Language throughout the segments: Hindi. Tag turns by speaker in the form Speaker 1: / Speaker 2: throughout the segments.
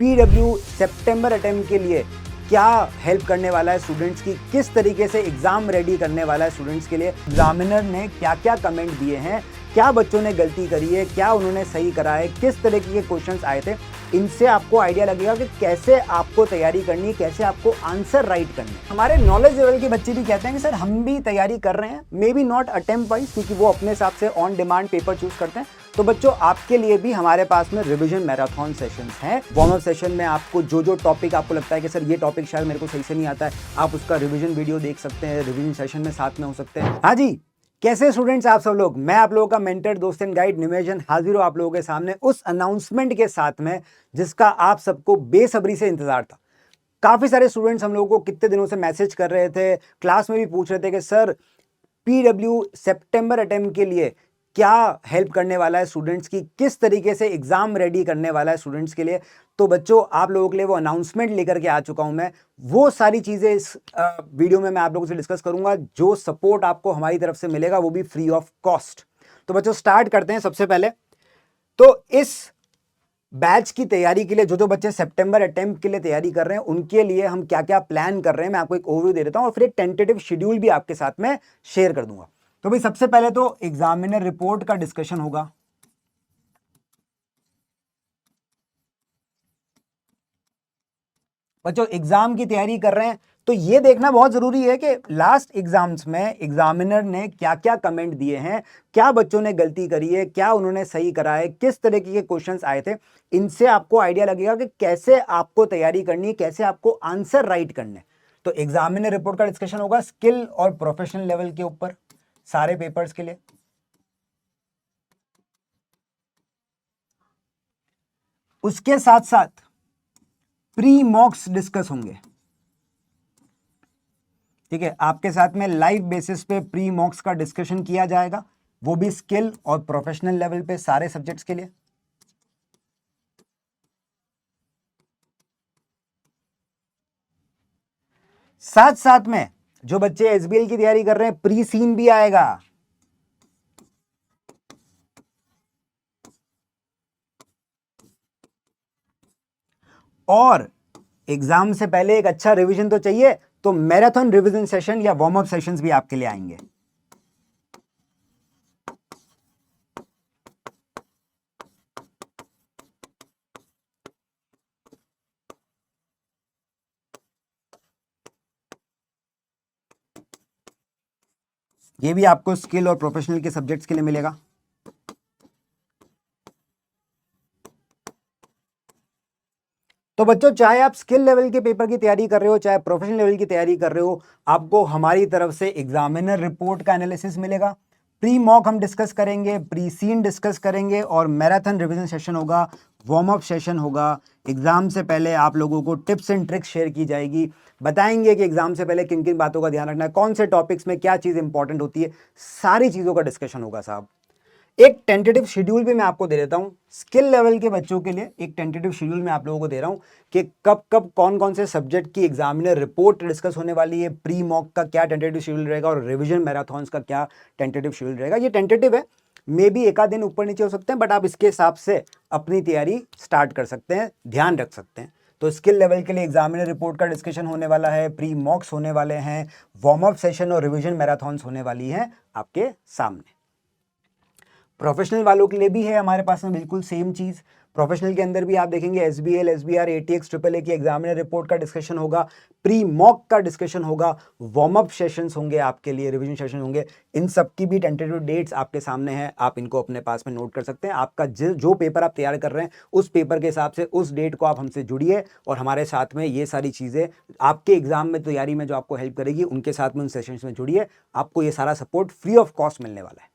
Speaker 1: पीडब्ल्यू सितंबर अटेम्प्ट के लिए क्या हेल्प करने वाला है स्टूडेंट्स की, किस तरीके से एग्जाम रेडी करने वाला है स्टूडेंट्स के लिए, एग्जामिनर ने क्या क्या कमेंट दिए हैं, क्या बच्चों ने गलती करी है, क्या उन्होंने सही करा है, किस तरीके के क्वेश्चंस आए थे। इनसे आपको आइडिया लगेगा कि कैसे आपको तैयारी करनी है, कैसे आपको आंसर राइट करनी है। हमारे नॉलेज लेवल के बच्चे भी कहते हैं कि सर हम भी तैयारी कर रहे हैं, may be not attempt wise, क्योंकि वो अपने हिसाब से ऑन डिमांड पेपर चूज करते हैं। तो बच्चों आपके लिए भी हमारे पास में रिवीजन मैराथन सेशंस हैं। वार्म अप सेशन में आपको जो टॉपिक आपको लगता है कि सर ये टॉपिक शायद मेरे को सही से नहीं आता है, आप उसका रिवीजन वीडियो देख सकते हैं, रिवीजन सेशन में साथ में हो सकते हैं। हाँ जी, कैसे स्टूडेंट्स आप सब लोग, मैं आप लोगों का मेंटर दोस्त एंड गाइड निमेजन हाजिर हूं आप लोगों के सामने उस अनाउंसमेंट के साथ में जिसका आप सबको बेसब्री से इंतजार था। काफी सारे स्टूडेंट्स हम लोगों को कितने दिनों से मैसेज कर रहे थे, क्लास में भी पूछ रहे थे कि सर पीडब्ल्यू सितंबर अटेम्प्ट के लिए क्या हेल्प करने वाला है स्टूडेंट्स की, किस तरीके से एग्जाम रेडी करने वाला है स्टूडेंट्स के लिए। तो बच्चों आप लोगों के लिए वो अनाउंसमेंट लेकर के आ चुका हूं मैं। वो सारी चीजें इस वीडियो में मैं आप लोगों से डिस्कस करूंगा। जो सपोर्ट आपको हमारी तरफ से मिलेगा वो भी फ्री ऑफ कॉस्ट। तो बच्चों स्टार्ट करते हैं। सबसे पहले तो इस बैच की तैयारी के लिए जो बच्चे सितंबर अटेम्प्ट के लिए तैयारी कर रहे हैं उनके लिए हम क्या क्या प्लान कर रहे हैं मैं आपको एक ओवरव्यू दे देता हूं और फिर एक टेंटेटिव शेड्यूल भी आपके साथ में शेयर कर दूंगा। तो भाई सबसे पहले तो एग्जामिनर रिपोर्ट का डिस्कशन होगा। बच्चों एग्जाम की तैयारी कर रहे हैं तो ये देखना बहुत जरूरी है कि लास्ट एग्जाम्स में एग्जामिनर ने क्या क्या कमेंट दिए हैं, क्या बच्चों ने गलती करी है, क्या उन्होंने सही करा है, किस तरीके के क्वेश्चंस आए थे। इनसे आपको आइडिया लगेगा कि कैसे आपको तैयारी करनी है, कैसे आपको आंसर राइट करने। तो एग्जामिनर रिपोर्ट का डिस्कशन होगा स्किल और प्रोफेशनल लेवल के ऊपर सारे पेपर्स के लिए। उसके साथ साथ प्री मॉक्स डिस्कस होंगे। ठीक है, आपके साथ में लाइव बेसिस पे प्री मॉक्स का डिस्कशन किया जाएगा, वो भी स्किल और प्रोफेशनल लेवल पे सारे सब्जेक्ट्स के लिए। साथ साथ में जो बच्चे एसबीएल की तैयारी कर रहे हैं प्री सीन भी आएगा। और एग्जाम से पहले एक अच्छा रिवीजन तो चाहिए, तो मैराथन रिवीजन सेशन या वार्म अप सेशंस भी आपके लिए आएंगे। ये भी आपको स्किल और प्रोफेशनल के सब्जेक्ट्स के लिए मिलेगा। तो बच्चों चाहे आप स्किल लेवल के पेपर की तैयारी कर रहे हो, चाहे प्रोफेशनल लेवल की तैयारी कर रहे हो, आपको हमारी तरफ से एग्जामिनर रिपोर्ट का एनालिसिस मिलेगा। प्री मॉक हम डिस्कस करेंगे, प्री सीन डिस्कस करेंगे और मैराथन रिवीजन सेशन होगा, वार्म अप सेशन होगा। एग्जाम से पहले आप लोगों को टिप्स एंड ट्रिक्स शेयर की जाएगी, बताएंगे कि एग्जाम से पहले किन किन बातों का ध्यान रखना है, कौन से टॉपिक्स में क्या चीज इंपॉर्टेंट होती है, सारी चीजों का डिस्कशन होगा साहब। एक टेंटेटिव शेड्यूल भी मैं आपको दे देता हूं स्किल लेवल के बच्चों के लिए। एक टेंटेटिव शेड्यूल मैं आप लोगों को दे रहा हूं कि कब कब कौन कौन से सब्जेक्ट की एग्जामिनर रिपोर्ट डिस्कस होने वाली है, प्री मॉक का क्या टेंटेटिव शेड्यूल रहेगा और रिवीजन मैराथन्स का क्या टेंटेटिव शेड्यूल रहेगा। ये टेंटेटिव है, मे बी एक आध दिन ऊपर नीचे हो सकते हैं, बट आप इसके हिसाब से अपनी तैयारी स्टार्ट कर सकते हैं, ध्यान रख सकते हैं। तो स्किल लेवल के लिए एग्जामिनर रिपोर्ट का डिस्कशन होने वाला है, प्री मॉक्स होने वाले हैं, वार्म अप सेशन और रिवीजन मैराथन्स होने वाली है आपके सामने। प्रोफेशनल वालों के लिए भी है हमारे पास में बिल्कुल सेम चीज। प्रोफेशनल के अंदर भी आप देखेंगे SBL, SBR, ATX, triple A की एग्जामिनर रिपोर्ट का डिस्कशन होगा, प्री मॉक का डिस्कशन होगा, वार्म अप सेशंस होंगे आपके लिए, रिवीजन सेशन होंगे। इन सब की भी टेंटेटिव डेट्स आपके सामने हैं, आप इनको अपने पास में नोट कर सकते हैं। आपका जो पेपर आप तैयार कर रहे हैं उस पेपर के हिसाब से उस डेट को आप हमसे जुड़िए और हमारे साथ में ये सारी चीजें आपके एग्जाम में तैयारी में जो आपको हेल्प करेगी उनके साथ में उन सेशंस में जुड़िए, आपको ये सारा सपोर्ट फ्री ऑफ कॉस्ट मिलने वाला है।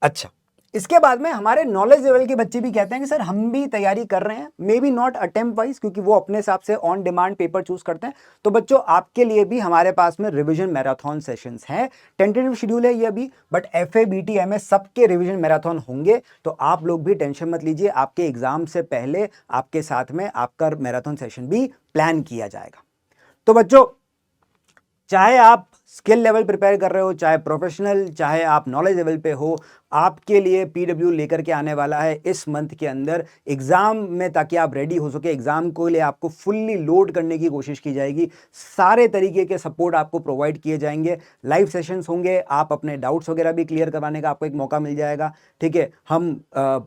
Speaker 1: अच्छा, इसके बाद में हमारे नॉलेज लेवल के बच्चे भी कहते हैं कि सर हम भी तैयारी कर रहे हैं, may be not attempt wise, क्योंकि वो अपने हिसाब से ऑन डिमांड पेपर चूज करते हैं। तो बच्चों आपके लिए भी हमारे पास में रिवीजन मैराथन सेशंस हैं। टेंटेटिव शेड्यूल है ये अभी, बट एफए, बीटी, एमए सबके रिवीजन मैराथन होंगे। तो आप लोग भी टेंशन मत लीजिए, आपके एग्जाम से पहले आपके साथ में आपका मैराथन सेशन भी प्लान किया जाएगा। तो बच्चों चाहे आप स्किल लेवल प्रिपेयर कर रहे हो, चाहे प्रोफेशनल, चाहे आप नॉलेज लेवल पे हो, आपके लिए पीडब्ल्यू लेकर के आने वाला है इस मंथ के अंदर एग्जाम में, ताकि आप रेडी हो सके। एग्जाम को लिए आपको फुल्ली लोड करने की कोशिश की जाएगी, सारे तरीके के सपोर्ट आपको प्रोवाइड किए जाएंगे, लाइव सेशंस होंगे, आप अपने डाउट्स वगैरह भी क्लियर करवाने का आपको एक मौका मिल जाएगा। ठीक है, हम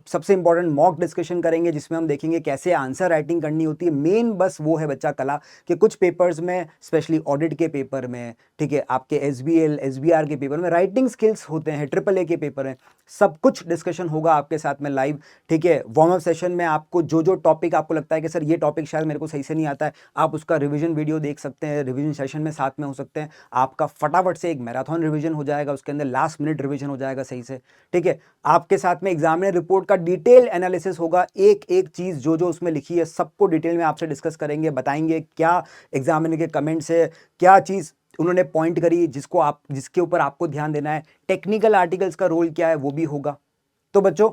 Speaker 1: सबसे इंपॉर्टेंट मॉक डिस्कशन करेंगे जिसमें हम देखेंगे कैसे आंसर राइटिंग करनी होती है। मेन बस वो है बच्चा कला कि कुछ पेपर्स में, स्पेशली ऑडिट के पेपर में, ठीक है, आपके एसबीएल एसबीआर के पेपर में राइटिंग स्किल्स होते हैं, ट्रिपल ए के पेपर हैं, सब कुछ डिस्कशन होगा आपके साथ में लाइव। ठीक है, वार्म अप सेशन में आपको जो जो टॉपिक आपको लगता है कि सर ये टॉपिक शायद मेरे को सही से नहीं आता है, आप उसका रिवीजन वीडियो देख सकते हैं, रिवीजन सेशन में साथ में हो सकते हैं। आपका फटाफट से एक मैराथन रिवीजन हो जाएगा, उसके अंदर लास्ट मिनट रिवीजन हो जाएगा सही से। ठीक है, आपके साथ में एग्जामिनर रिपोर्ट का डिटेल एनालिसिस होगा, एक एक चीज जो जो उसमें लिखी है सबको डिटेल में आपसे डिस्कस करेंगे, बताएंगे क्या एग्जामिनर के कमेंट्स है, क्या चीज उन्होंने पॉइंट करी जिसके ऊपर आपको ध्यान देना है, टेक्निकल आर्टिकल्स का रोल क्या है वो भी होगा। तो बच्चों,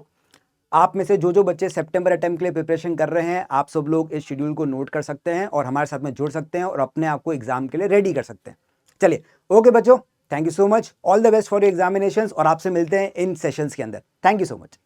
Speaker 1: आप में से जो जो बच्चे सितंबर अटेम्प्ट के लिए प्रिपरेशन कर रहे हैं, आप सब लोग इस शेड्यूल को नोट कर सकते हैं और हमारे साथ में जुड़ सकते हैं और अपने आप को एग्जाम के लिए रेडी कर सकते हैं। चलिए, ओके बच्चों, thank you so much, all the best for your examinations, और आपसे मिलते हैं इन सेशंस के अंदर। Thank you so much.